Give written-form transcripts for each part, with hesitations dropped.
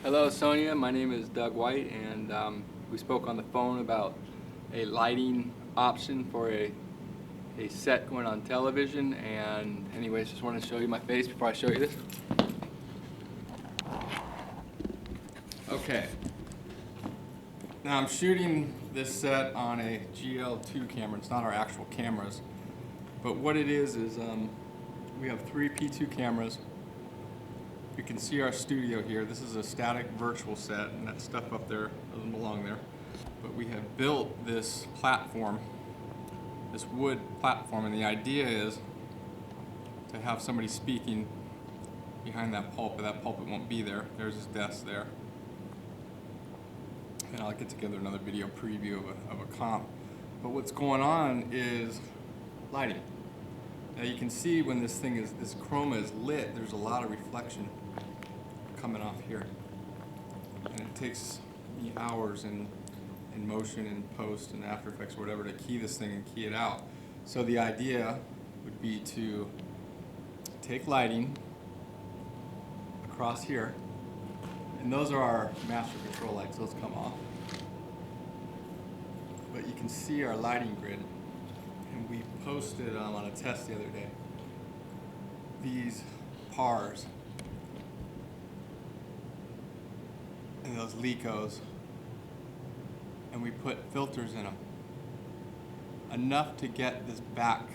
Hello, Sonia. My name is Doug White, and we spoke on the phone about a lighting option for a set going on television. And anyways, just wanted to show you my face before I show you this. Okay. Now I'm shooting this set on a GL2 camera. It's not our actual cameras, but what it is we have 3 P2 cameras. You can see our studio here. This is a static virtual set, and that stuff up there doesn't belong there. But we have built this platform, this wood platform, and the idea is to have somebody speaking behind that pulpit. That pulpit won't be there. There's his desk there. And I'll get together another video preview of a comp. But what's going on is lighting. Now you can see when this chroma is lit, there's a lot of reflection coming off here. And it takes me hours in motion and post and After Effects or whatever to key this thing and key it out. So the idea would be to take lighting across here, and those are our master control lights, those come off. But you can see our lighting grid, and we posted on a test the other day these PARs and those LECOs, and we put filters in them, enough to get this back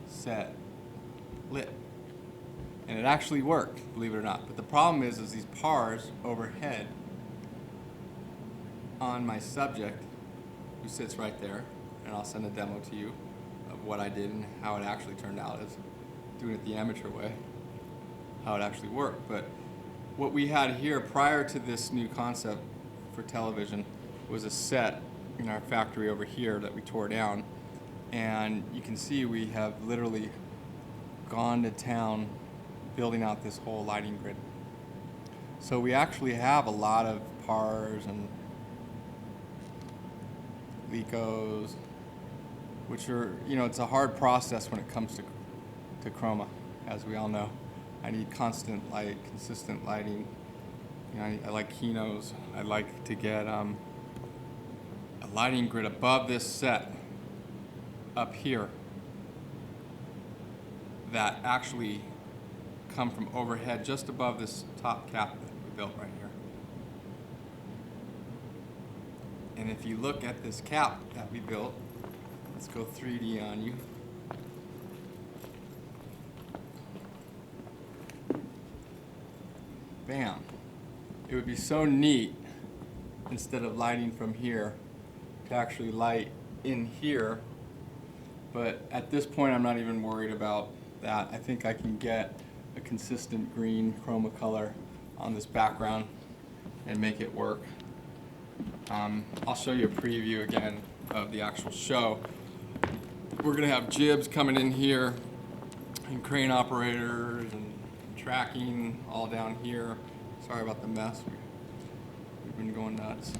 set lit. And it actually worked, believe it or not. But the problem is these PARs overhead on my subject, who sits right there, and I'll send a demo to you of what I did and how it actually turned out, is doing it the amateur way, how it actually worked. But what we had here prior to this new concept for television was a set in our factory over here that we tore down, and you can see we have literally gone to town building out this whole lighting grid. So we actually have a lot of PARs and LECOs, which are, it's a hard process when it comes to chroma, as we all know. I need constant light, consistent lighting. I like Kinos. I like to get a lighting grid above this set up here that actually come from overhead just above this top cap that we built right here. And if you look at this cap that we built, let's go 3D on you. Bam. It would be so neat, instead of lighting from here, to actually light in here. But at this point, I'm not even worried about that. I think I can get a consistent green chroma color on this background and make it work. I'll show you a preview again of the actual show. We're gonna have jibs coming in here, and crane operators, and tracking all down here. Sorry about the mess. We've been going nuts.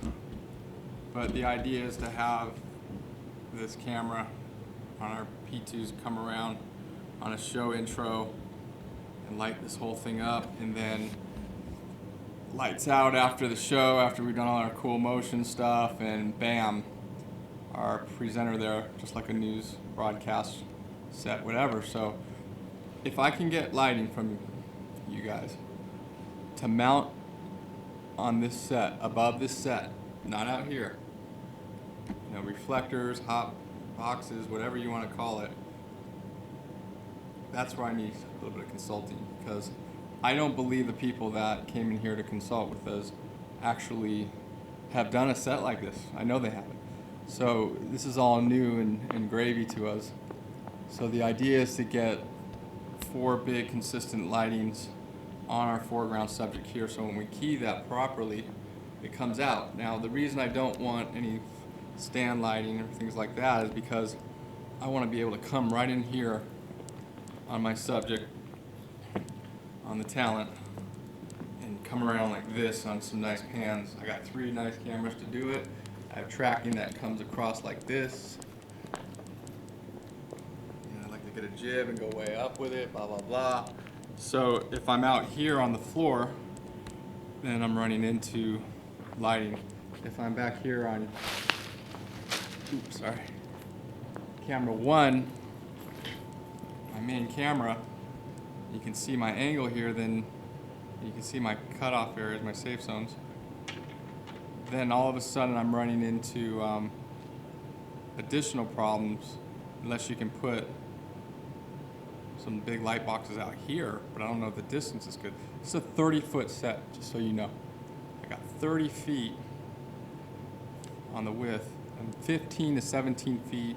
But the idea is to have this camera on our P2s come around on a show intro and light this whole thing up, and then lights out after the show, after we've done all our cool motion stuff, and bam, our presenter there, just like a news broadcast set, whatever. So if I can get lighting from you guys to mount on this set, above this set, not out here, reflectors, hot boxes, whatever you want to call it, that's where I need a little bit of consulting, because I don't believe the people that came in here to consult with us actually have done a set like this. I know they haven't. So this is all new and gravy to us. So the idea is to get 4 big consistent lightings on our foreground subject here, so when we key that properly, it comes out. Now the reason I don't want any stand lighting or things like that is because I want to be able to come right in here on my subject, on the talent, and come around like this on some nice pans. I got 3 nice cameras to do it. I have tracking that comes across like this. I like to get a jib and go way up with it, blah, blah, blah. So if I'm out here on the floor, then I'm running into lighting. If I'm back here on, oops, sorry, camera 1, my main camera, you can see my angle here, then you can see my cutoff areas, my safe zones. Then all of a sudden I'm running into additional problems unless you can put some big light boxes out here, but I don't know if the distance is good. It's a 30-foot set, just so you know. I got 30 feet on the width and 15 to 17 feet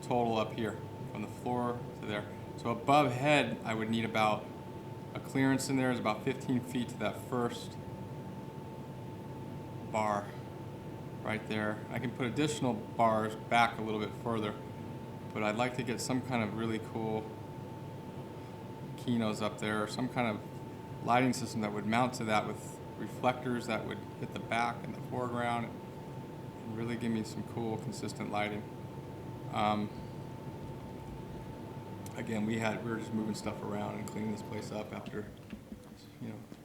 total up here from the floor to there. So above head, I would need about a clearance in there is about 15 feet to that first bar right there. I can put additional bars back a little bit further, but I'd like to get some kind of really cool Kinos up there, or some kind of lighting system that would mount to that with reflectors that would hit the back and the foreground and really give me some cool, consistent lighting. Again, we were just moving stuff around and cleaning this place up after,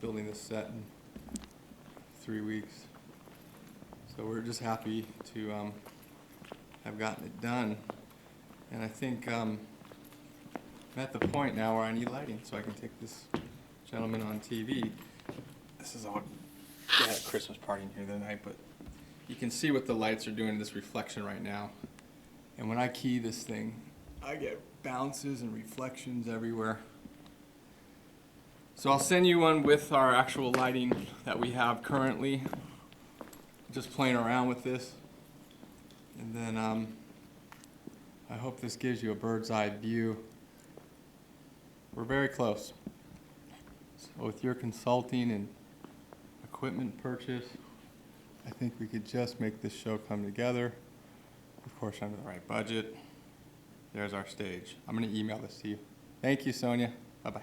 building this set in 3 weeks. So we're just happy to have gotten it done. And I think I'm at the point now where I need lighting so I can take this gentleman on TV. This is all, we had a Christmas party in here the other night, but you can see what the lights are doing, this reflection right now. And when I key this thing, I get bounces and reflections everywhere. So I'll send you one with our actual lighting that we have currently. Just playing around with this. And then I hope this gives you a bird's eye view. We're very close. So with your consulting and equipment purchase, I think we could just make this show come together. Of course, under the right budget. There's our stage. I'm going to email this to you. Thank you, Sonia. Bye-bye.